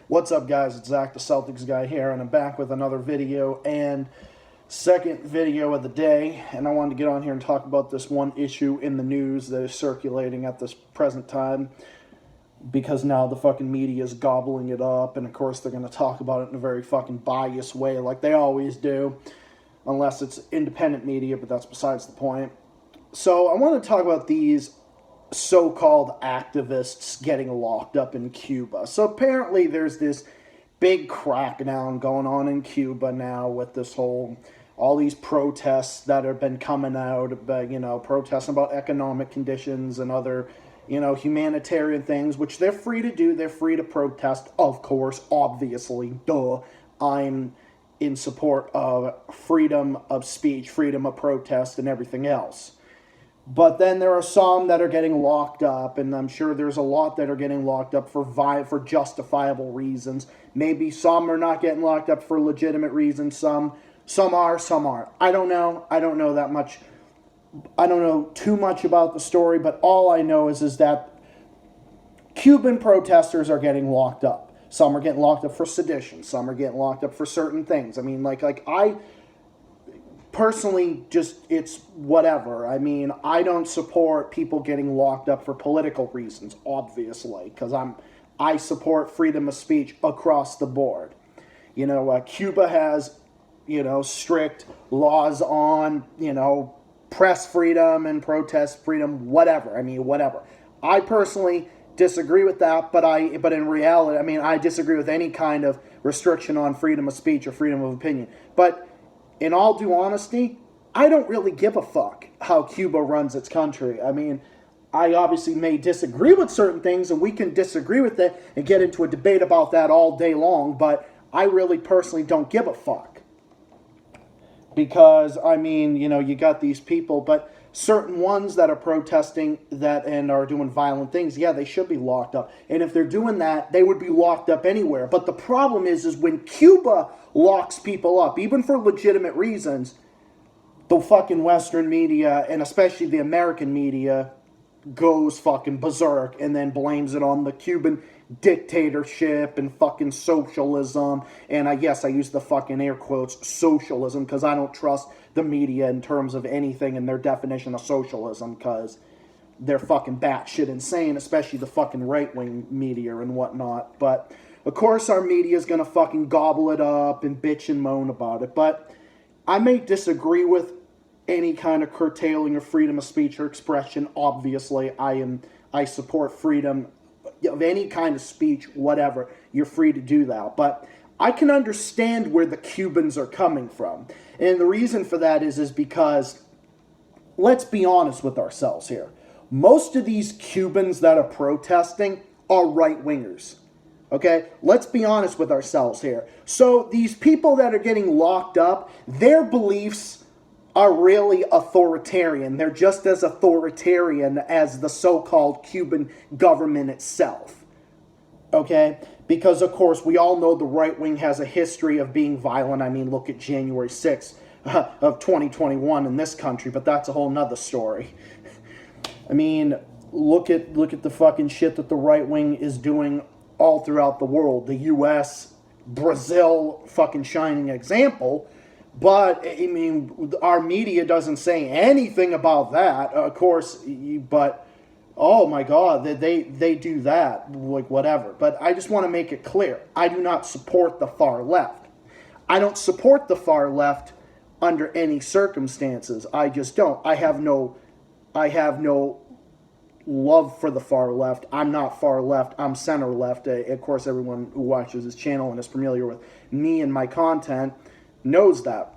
What's up, guys? It's Zach, the Celtics guy here, and I'm back with another video and second video of the day. And I wanted to get on here and talk about this one issue in the news that is circulating at this present time, because now the fucking media is gobbling it up, and of course they're going to talk about it in a very fucking biased way, like they always do, unless it's independent media, but that's besides the point. So I want to talk about these so-called activists getting locked up in Cuba. So apparently there's this big crackdown going on in Cuba now with this whole, all these protests that have been coming out, protesting about economic conditions and other, humanitarian things, which they're free to do. They're free to protest, of course, obviously, duh. I'm in support of freedom of speech, freedom of protest, and everything else. But then there are some that are getting locked up, and I'm sure there's a lot that are getting locked up for justifiable reasons. Maybe some are not getting locked up for legitimate reasons. Some are, some aren't. I don't know. I don't know that much. I don't know too much about the story, but all I know is that Cuban protesters are getting locked up. Some are getting locked up for sedition. Some are getting locked up for certain things. I mean, I personally, it's whatever. I mean, I don't support people getting locked up for political reasons, obviously, because I support freedom of speech across the board. Cuba has, strict laws on, press freedom and protest freedom, whatever. I mean, whatever. I personally disagree with that, but in reality, I disagree with any kind of restriction on freedom of speech or freedom of opinion. But in all due honesty, I don't really give a fuck how Cuba runs its country. I mean, I obviously may disagree with certain things, and we can disagree with it and get into a debate about that all day long, but I really personally don't give a fuck. Because, you got these people, but certain ones that are protesting that and are doing violent things, yeah, they should be locked up. And if they're doing that, they would be locked up anywhere. But the problem is when Cuba locks people up, even for legitimate reasons, the fucking Western media, and especially the American media, goes fucking berserk and then blames it on the Cuban dictatorship and fucking socialism. And I use the fucking air quotes socialism because I don't trust the media in terms of anything in their definition of socialism, because they're fucking batshit insane, especially the fucking right-wing media and whatnot. But of course our media is gonna fucking gobble it up and bitch and moan about it. But I may disagree with any kind of curtailing of freedom of speech or expression. Obviously, I support freedom of any kind of speech, whatever. You're free to do that. But I can understand where the Cubans are coming from. And the reason for that is because, let's be honest with ourselves here. Most of these Cubans that are protesting are right-wingers. Okay? Let's be honest with ourselves here. So these people that are getting locked up, their beliefs are really authoritarian. They're just as authoritarian as the so-called Cuban government itself. Okay? Because, of course, we all know the right wing has a history of being violent. I mean, look at January 6th of 2021 in this country, but that's a whole nother story. I mean, look at the fucking shit that the right wing is doing all throughout the world. The U.S., Brazil, fucking shining example. But, our media doesn't say anything about that, of course, but, oh my God, they do that, like, whatever. But I just want to make it clear, I do not support the far left. I don't support the far left under any circumstances. I just don't. I have no love for the far left. I'm not far left. I'm center left. Of course, everyone who watches this channel and is familiar with me and my content knows that.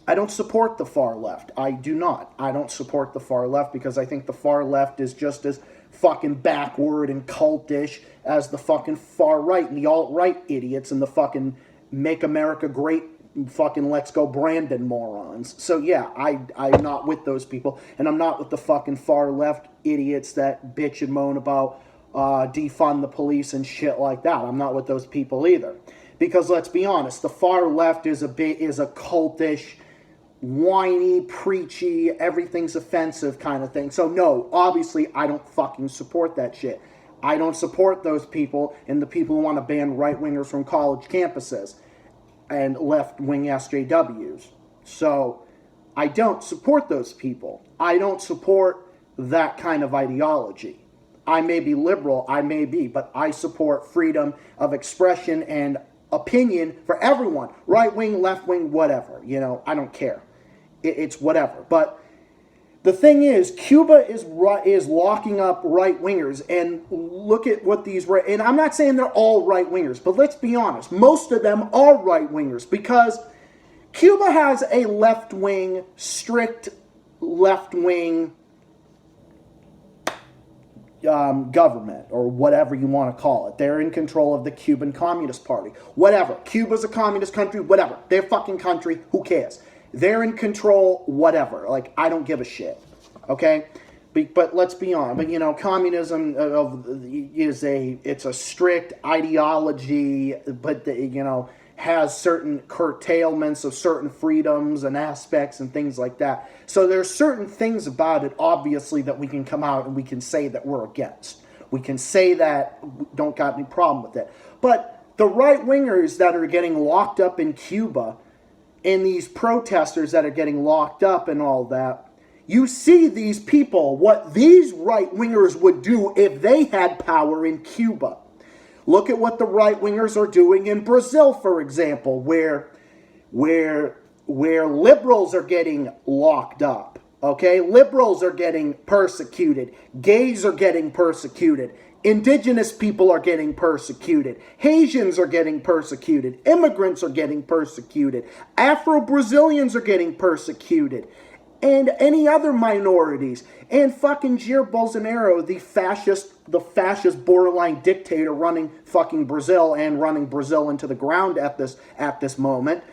I don't support the far left. I do not. I don't support the far left because I think the far left is just as fucking backward and cultish as the fucking far right and the alt-right idiots and the fucking Make America Great fucking Let's Go Brandon morons. So yeah, I'm not with those people, and I'm not with the fucking far left idiots that bitch and moan about defund the police and shit like that. I'm not with those people either. Because let's be honest, the far left is a cultish, whiny, preachy, everything's offensive kind of thing. So no, obviously I don't fucking support that shit. I don't support those people and the people who want to ban right-wingers from college campuses and left-wing SJWs. So I don't support those people. I don't support that kind of ideology. I may be liberal, I may be, but I support freedom of expression and opinion for everyone. Right-wing, left-wing, whatever. You know, I don't care. It's whatever. But the thing is, Cuba is locking up right-wingers, and look at what these... And I'm not saying they're all right-wingers, but let's be honest. Most of them are right-wingers because Cuba has a left-wing, strict left-wing government, or whatever you want to call it. They're in control of the Cuban Communist Party. Whatever. Cuba's a communist country, whatever. Their fucking country, who cares? They're in control, whatever. Like, I don't give a shit. Okay? But let's be honest. But, you know, communism it's a strict ideology, but, you know, has certain curtailments of certain freedoms and aspects and things like that. So there's certain things about it, obviously, that we can come out and we can say that we're against. We can say that we don't got any problem with it. But the right-wingers that are getting locked up in Cuba, and these protesters that are getting locked up and all that, you see these people, what these right-wingers would do if they had power in Cuba. Look at what the right-wingers are doing in Brazil, for example, where liberals are getting locked up, okay? Liberals are getting persecuted. Gays are getting persecuted. Indigenous people are getting persecuted. Haitians are getting persecuted. Immigrants are getting persecuted. Afro-Brazilians are getting persecuted. And any other minorities. And fucking Jair Bolsonaro, the fascist borderline dictator running fucking Brazil and running Brazil into the ground at this moment.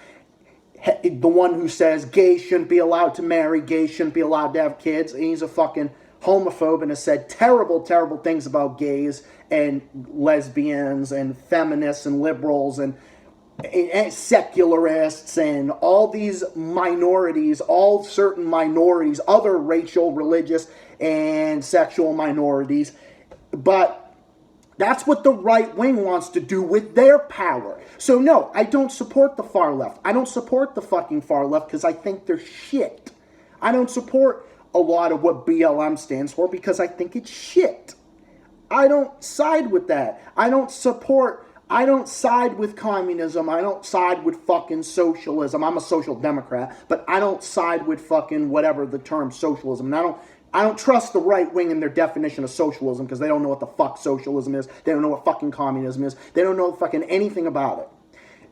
The one who says gays shouldn't be allowed to marry, gays shouldn't be allowed to have kids. And he's a fucking homophobe and has said terrible, terrible things about gays and lesbians and feminists and liberals and secularists and all these minorities, all certain minorities, other racial, religious, and sexual minorities. But that's what the right wing wants to do with their power. So no, I don't support the far left. I don't support the fucking far left because I think they're shit. I don't support a lot of what BLM stands for because I think it's shit. I don't side with that. I don't side with communism. I don't side with fucking socialism. I'm a social democrat, but I don't side with fucking whatever the term socialism. And I don't trust the right wing in their definition of socialism because they don't know what the fuck socialism is. They don't know what fucking communism is. They don't know fucking anything about it.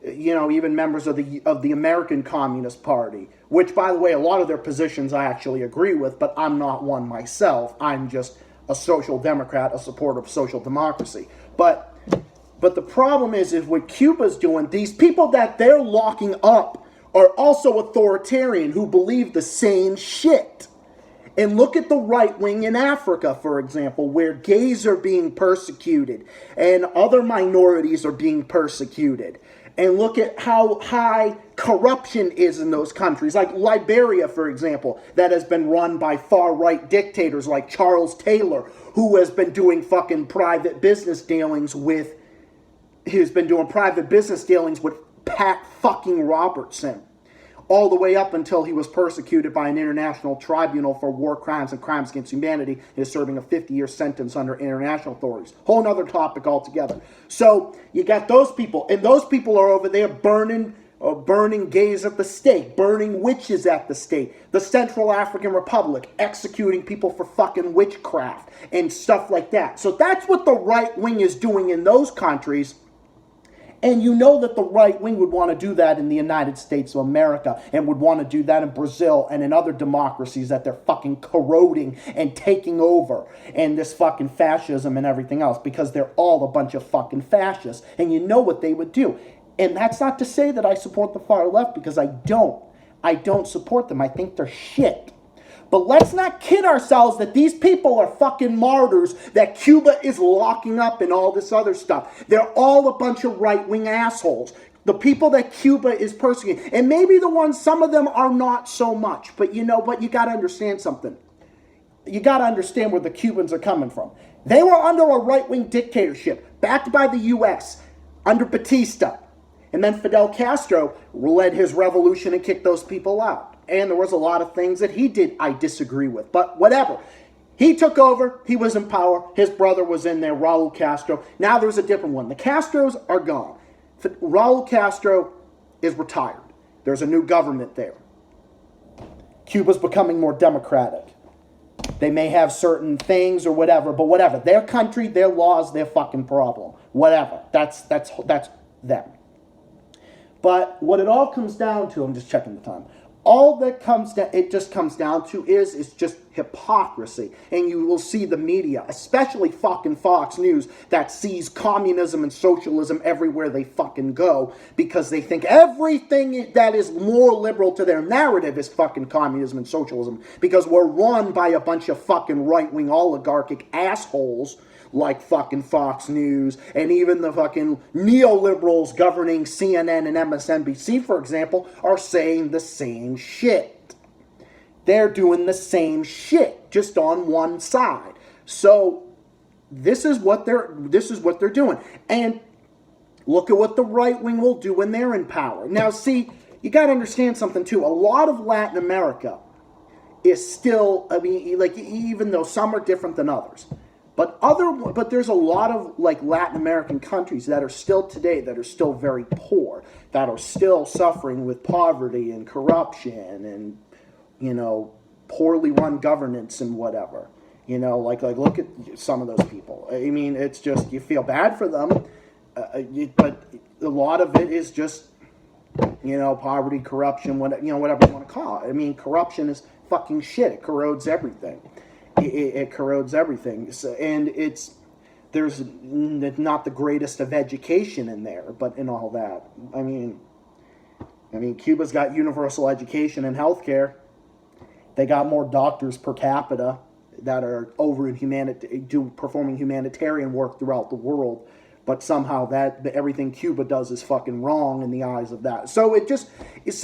You know, even members of the American Communist Party, which, by the way, a lot of their positions I actually agree with, but I'm not one myself. I'm just a social democrat, a supporter of social democracy. But the problem is what Cuba's doing, these people that they're locking up are also authoritarian who believe the same shit. And look at the right wing in Africa, for example, where gays are being persecuted and other minorities are being persecuted. And look at how high corruption is in those countries, like Liberia, for example, that has been run by far-right dictators like Charles Taylor, who has been doing fucking private business dealings with Pat fucking Robertson, all the way up until he was persecuted by an international tribunal for war crimes and crimes against humanity and is serving a 50-year sentence under international authorities. Whole nother topic altogether. So you got those people, and those people are over there burning gays at the stake, burning witches at the stake. The Central African Republic executing people for fucking witchcraft and stuff like that. So that's what the right wing is doing in those countries. And you know that the right wing would want to do that in the United States of America and would want to do that in Brazil and in other democracies that they're fucking corroding and taking over, and this fucking fascism and everything else, because they're all a bunch of fucking fascists. And you know what they would do. And that's not to say that I support the far left, because I don't. I don't support them. I think they're shit. But let's not kid ourselves that these people are fucking martyrs that Cuba is locking up and all this other stuff. They're all a bunch of right-wing assholes. The people that Cuba is persecuting. And maybe some of them are not so much. But you know what? You got to understand something. you got to understand where the Cubans are coming from. They were under a right-wing dictatorship backed by the U.S. under Batista. And then Fidel Castro led his revolution and kicked those people out. And there was a lot of things that he did I disagree with. But whatever. He took over. He was in power. His brother was in there, Raul Castro. Now there's a different one. The Castros are gone. Raul Castro is retired. There's a new government there. Cuba's becoming more democratic. They may have certain things or whatever, but whatever. Their country, their laws, their fucking problem. Whatever. That's them. But what it all comes down to, I'm just checking the time. All that it just comes down to is just hypocrisy. And you will see the media, especially fucking Fox News, that sees communism and socialism everywhere they fucking go because they think everything that is more liberal to their narrative is fucking communism and socialism because we're run by a bunch of fucking right-wing oligarchic assholes like fucking Fox News, and even the fucking neoliberals governing CNN and MSNBC, for example, are saying the same shit. They're doing the same shit, just on one side. So this is what they're doing. And look at what the right wing will do when they're in power. Now, see, you got to understand something too. A lot of Latin America is still, I mean, like, even though some are different than others. But there's a lot of like Latin American countries that are still today that are still very poor, that are still suffering with poverty and corruption and, you know, poorly run governance and whatever. You know, like look at some of those people. I mean, it's just, you feel bad for them, but a lot of it is just, you know, poverty, corruption, whatever you want to call it. I mean, corruption is fucking shit. It corrodes everything. It corrodes everything, so, and there's not the greatest of education in there, but in all that, I mean, Cuba's got universal education and healthcare. They got more doctors per capita that are performing humanitarian work throughout the world. But somehow everything Cuba does is fucking wrong in the eyes of that. So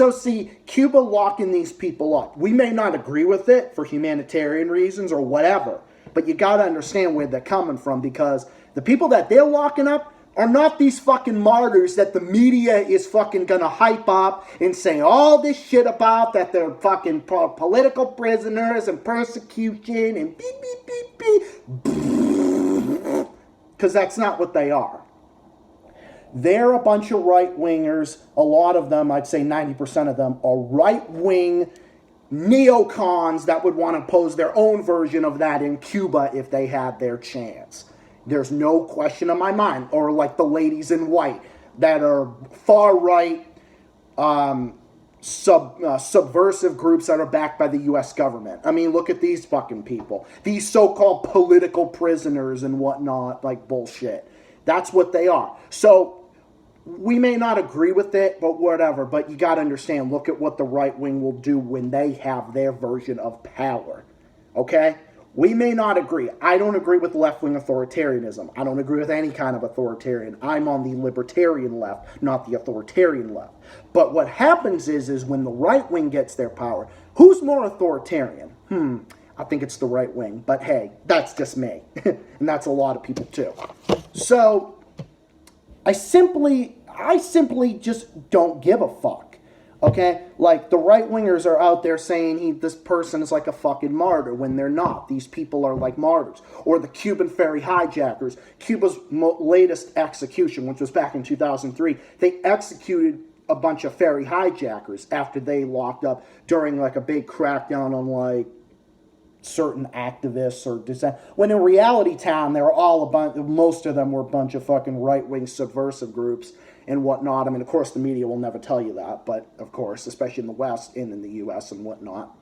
see, Cuba locking these people up. We may not agree with it for humanitarian reasons or whatever, but you got to understand where they're coming from because the people that they're locking up are not these fucking martyrs that the media is fucking gonna hype up and say all this shit about, that they're fucking political prisoners and persecution and beep, beep, beep, beep. Because that's not what they are. They're a bunch of right-wingers. A lot of them, I'd say 90% of them, are right-wing neocons that would want to pose their own version of that in Cuba if they had their chance. There's no question in my mind. Or like the ladies in white that are far-right subversive groups that are backed by the U.S. government. I mean, look at these fucking people. These so-called political prisoners and whatnot, like bullshit. That's what they are. So, we may not agree with it, but whatever. But you got to understand, look at what the right wing will do when they have their version of power. Okay? We may not agree. I don't agree with left-wing authoritarianism. I don't agree with any kind of authoritarian. I'm on the libertarian left, not the authoritarian left. But what happens is when the right wing gets their power, who's more authoritarian? I think it's the right wing. But hey, that's just me. And that's a lot of people too. So, I simply just don't give a fuck. Okay, like the right-wingers are out there saying this person is like a fucking martyr when they're not. These people are like martyrs. Or the Cuban ferry hijackers. Cuba's latest execution, which was back in 2003, they executed a bunch of ferry hijackers after they locked up during like a big crackdown on like certain activists or dissent. When in reality town, they were most of them were a bunch of fucking right-wing subversive groups and whatnot. I mean, of course, the media will never tell you that, but of course, especially in the West and in the U.S. and whatnot.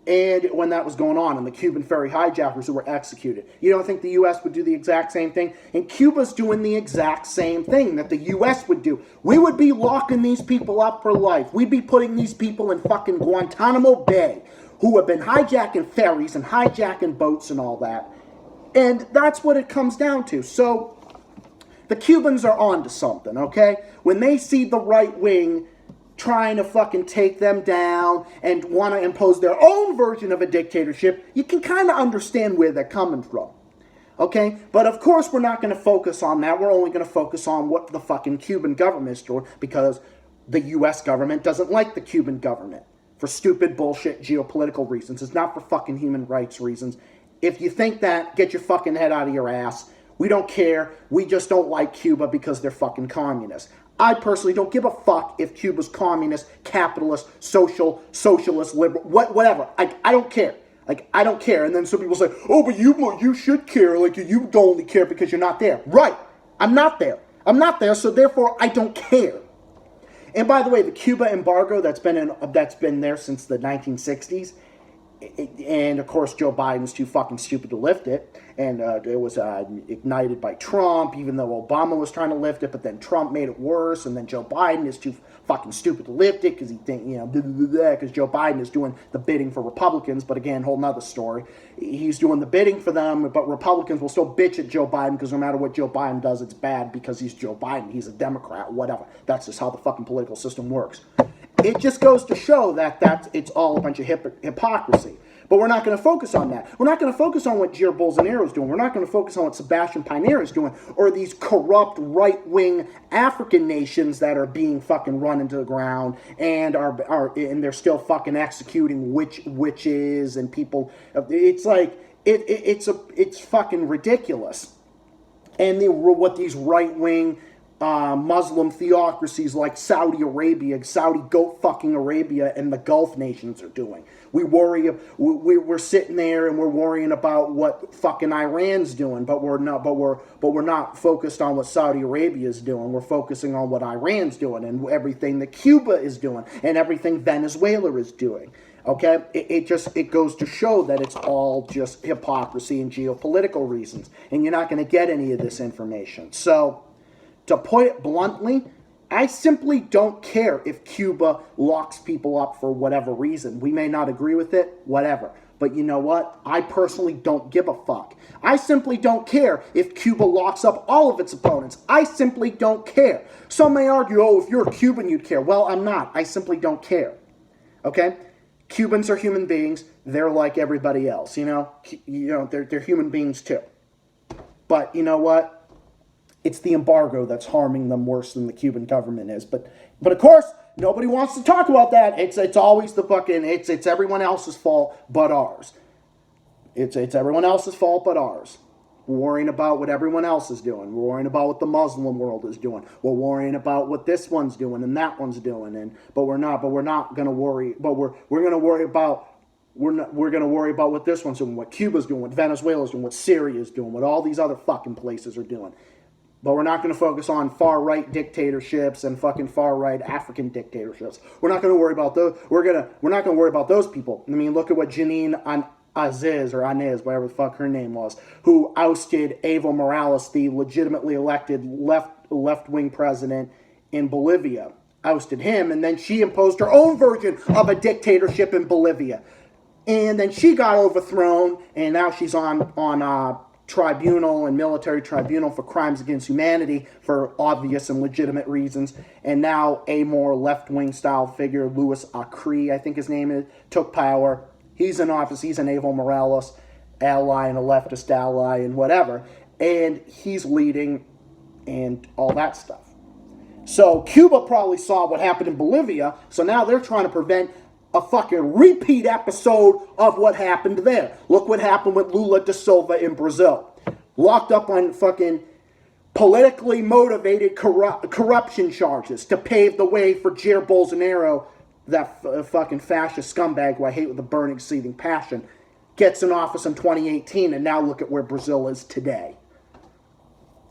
And when that was going on, and the Cuban ferry hijackers who were executed, you don't think the U.S. would do the exact same thing? And Cuba's doing the exact same thing that the U.S. would do. We would be locking these people up for life. We'd be putting these people in fucking Guantanamo Bay who have been hijacking ferries and hijacking boats and all that. And that's what it comes down to. So the Cubans are on to something, okay? When they see the right wing trying to fucking take them down and want to impose their own version of a dictatorship, you can kind of understand where they're coming from. Okay? But of course we're not going to focus on that. We're only going to focus on what the fucking Cuban government is doing, because the U.S. government doesn't like the Cuban government for stupid bullshit geopolitical reasons. It's not for fucking human rights reasons. If you think that, get your fucking head out of your ass. We don't care. We just don't like Cuba because they're fucking communists. I personally don't give a fuck if Cuba's communist, capitalist, socialist, liberal, whatever. I don't care. Like, I don't care. And then some people say, oh, but you should care. Like, you don't only care because you're not there. Right. I'm not there. I'm not there, so therefore I don't care. And by the way, the Cuba embargo that's been there since the 1960s, and of course Joe Biden's too fucking stupid to lift it, and it was ignited by Trump, even though Obama was trying to lift it, but then Trump made it worse, and then Joe Biden is too fucking stupid to lift it because he think, because Joe Biden is doing the bidding for Republicans. But again, whole nother story. He's doing the bidding for them, but Republicans will still bitch at Joe Biden because no matter what Joe Biden does, it's bad because he's Joe Biden. He's a Democrat, whatever. That's just how the fucking political system works. It just goes to show that it's all a bunch of hypocrisy. But we're not going to focus on that. We're not going to focus on what Jair Bolsonaro is doing. We're not going to focus on what Sebastian Pinera is doing, or these corrupt right-wing African nations that are being fucking run into the ground and and they're still fucking executing witches and people. It's like it's fucking ridiculous. And what these right-wing Muslim theocracies like Saudi Arabia, Saudi goat fucking Arabia, and the Gulf nations are doing. We're sitting there and we're worrying about what fucking Iran's doing, but we're not focused on what Saudi Arabia is doing. We're focusing on what Iran's doing and everything that Cuba is doing and everything Venezuela is doing. Okay, it goes to show that it's all just hypocrisy and geopolitical reasons, and you're not going to get any of this information. So, to put it bluntly, I simply don't care if Cuba locks people up for whatever reason. We may not agree with it, whatever. But you know what? I personally don't give a fuck. I simply don't care if Cuba locks up all of its opponents. I simply don't care. Some may argue, oh, if you're a Cuban, you'd care. Well, I'm not. I simply don't care. Okay? Cubans are human beings. They're like everybody else, They're human beings too. But you know what? It's the embargo that's harming them worse than the Cuban government is. But of course, nobody wants to talk about that. It's always the fucking, it's everyone else's fault but ours. It's everyone else's fault but ours. We're worrying about what everyone else is doing. We're worrying about what the Muslim world is doing. We're worrying about what this one's doing and that one's doing. But we're not going to worry. But we're going to worry about. We're going to worry about what this one's doing, what Cuba's doing, what Venezuela's doing, what Syria's doing, what all these other fucking places are doing. But we're not going to focus on far-right dictatorships and fucking far-right African dictatorships. We're not going to worry about those. We're not going to worry about those people. I mean, look at what Janine Aziz, or Anez, whatever the fuck her name was, who ousted Evo Morales, the legitimately elected left-wing president in Bolivia. Ousted him, and then she imposed her own version of a dictatorship in Bolivia. And then she got overthrown, and now she's on tribunal and military tribunal for crimes against humanity for obvious and legitimate reasons. And now a more left-wing style figure, Luis Acri, I think his name is, took power. He's in office. He's an Evo Morales ally and a leftist ally and whatever. And he's leading and all that stuff. So Cuba probably saw what happened in Bolivia. So now they're trying to prevent a fucking repeat episode of what happened there. Look what happened with Lula da Silva in Brazil. Locked up on fucking politically motivated corruption charges to pave the way for Jair Bolsonaro, that fucking fascist scumbag who I hate with a burning, seething passion, gets in office in 2018, and now look at where Brazil is today.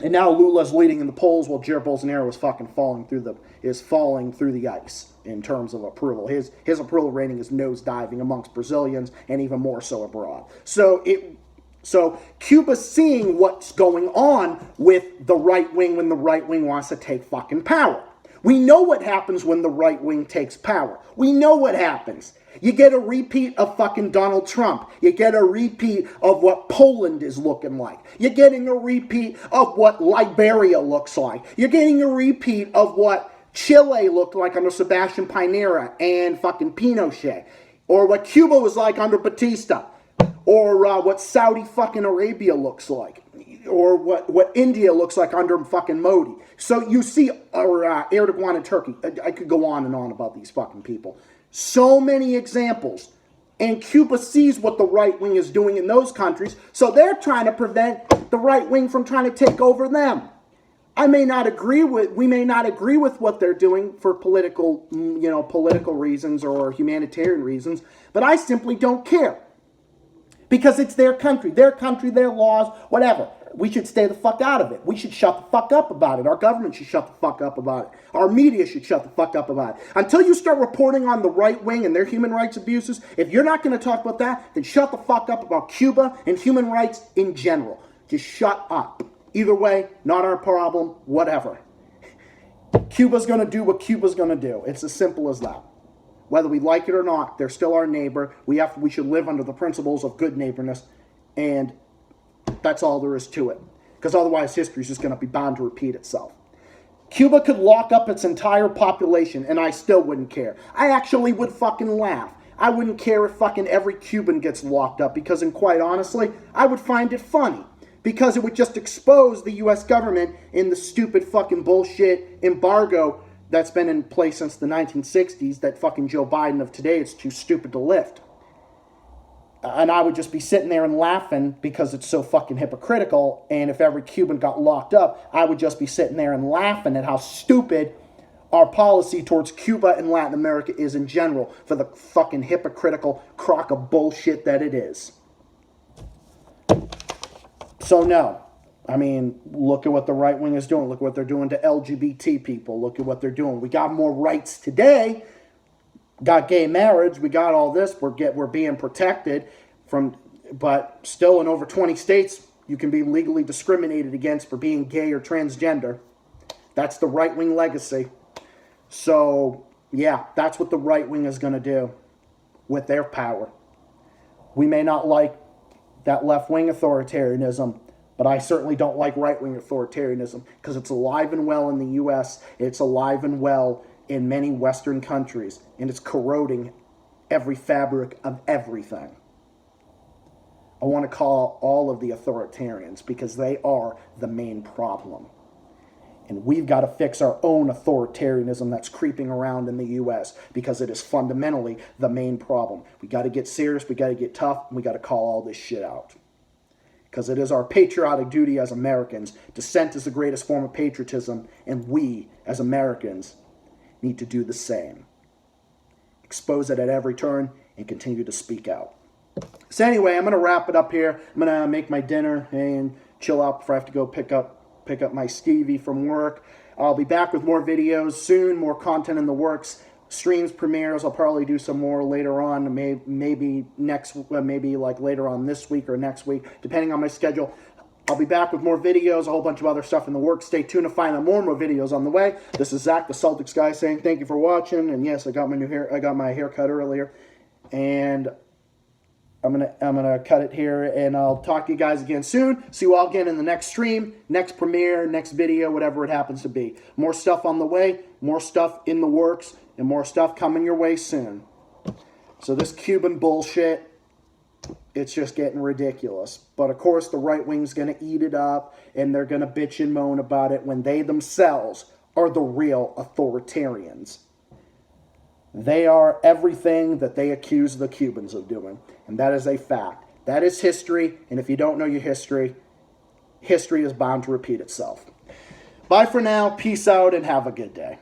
And now Lula's leading in the polls while Jair Bolsonaro is fucking falling through the ice in terms of approval. His approval rating is nosediving amongst Brazilians and even more so abroad. So Cuba's seeing what's going on with the right wing when the right wing wants to take fucking power. We know what happens when the right wing takes power. We know what happens. You get a repeat of fucking Donald Trump. You get a repeat of what Poland is looking like. You're getting a repeat of what Liberia looks like. You're getting a repeat of what Chile looked like under Sebastian Pinera and fucking Pinochet, or what Cuba was like under Batista, or what Saudi fucking Arabia looks like, or what India looks like under fucking Modi. So you see, or Erdogan in Turkey. I could go on and on about these fucking people. So many examples. And Cuba sees what the right wing is doing in those countries, so they're trying to prevent the right wing from trying to take over them. We may not agree with what they're doing for political reasons or humanitarian reasons, but I simply don't care. Because it's their country, their laws, whatever. We should stay the fuck out of it. We should shut the fuck up about it. Our government should shut the fuck up about it. Our media should shut the fuck up about it. Until you start reporting on the right wing and their human rights abuses, if you're not going to talk about that, then shut the fuck up about Cuba and human rights in general. Just shut up. Either way, not our problem, whatever. Cuba's going to do what Cuba's going to do. It's as simple as that. Whether we like it or not, they're still our neighbor. We should live under the principles of good neighborness, and that's all there is to it. Because otherwise, history is just going to be bound to repeat itself. Cuba could lock up its entire population, and I still wouldn't care. I actually would fucking laugh. I wouldn't care if fucking every Cuban gets locked up, because, and quite honestly, I would find it funny. Because it would just expose the U.S. government in the stupid fucking bullshit embargo that's been in place since the 1960s that fucking Joe Biden of today is too stupid to lift. And I would just be sitting there and laughing because it's so fucking hypocritical. And if every Cuban got locked up, I would just be sitting there and laughing at how stupid our policy towards Cuba and Latin America is in general for the fucking hypocritical crock of bullshit that it is. So no. I mean, look at what the right wing is doing. Look at what they're doing to LGBT people. Look at what they're doing. We got more rights today. Got gay marriage. We got all this. We're being protected from, but still in over 20 states, you can be legally discriminated against for being gay or transgender. That's the right wing legacy. So yeah, that's what the right wing is going to do with their power. We may not like that left wing authoritarianism, but I certainly don't like right-wing authoritarianism because it's alive and well in the U.S. It's alive and well in many Western countries, and it's corroding every fabric of everything. I want to call all of the authoritarians because they are the main problem. And we've got to fix our own authoritarianism that's creeping around in the U.S. because it is fundamentally the main problem. We got to get serious, we got to get tough, and we got to call all this shit out. Because it is our patriotic duty as Americans. Dissent is the greatest form of patriotism, and we, as Americans, need to do the same. Expose it at every turn, and continue to speak out. So anyway, I'm going to wrap it up here. I'm going to make my dinner and chill out before I have to go pick up my Stevie from work. I'll be back with more videos soon, more content in the works. Streams, premieres, I'll probably do some more later on, maybe like later on this week or next week, depending on my schedule. I'll be back with more videos, a whole bunch of other stuff in the works. Stay tuned to find out more videos on the way. This is Zach, the Celtics guy, saying thank you for watching. And yes, I got my hair cut earlier, and I'm gonna cut it here, and I'll talk to you guys again soon. See you all again in the next stream, next premiere, next video, whatever it happens to be. More stuff on the way, more stuff in the works, and more stuff coming your way soon. So this Cuban bullshit, it's just getting ridiculous. But of course, the right wing's going to eat it up, and they're going to bitch and moan about it when they themselves are the real authoritarians. They are everything that they accuse the Cubans of doing. And that is a fact. That is history, and if you don't know your history, history is bound to repeat itself. Bye for now, peace out, and have a good day.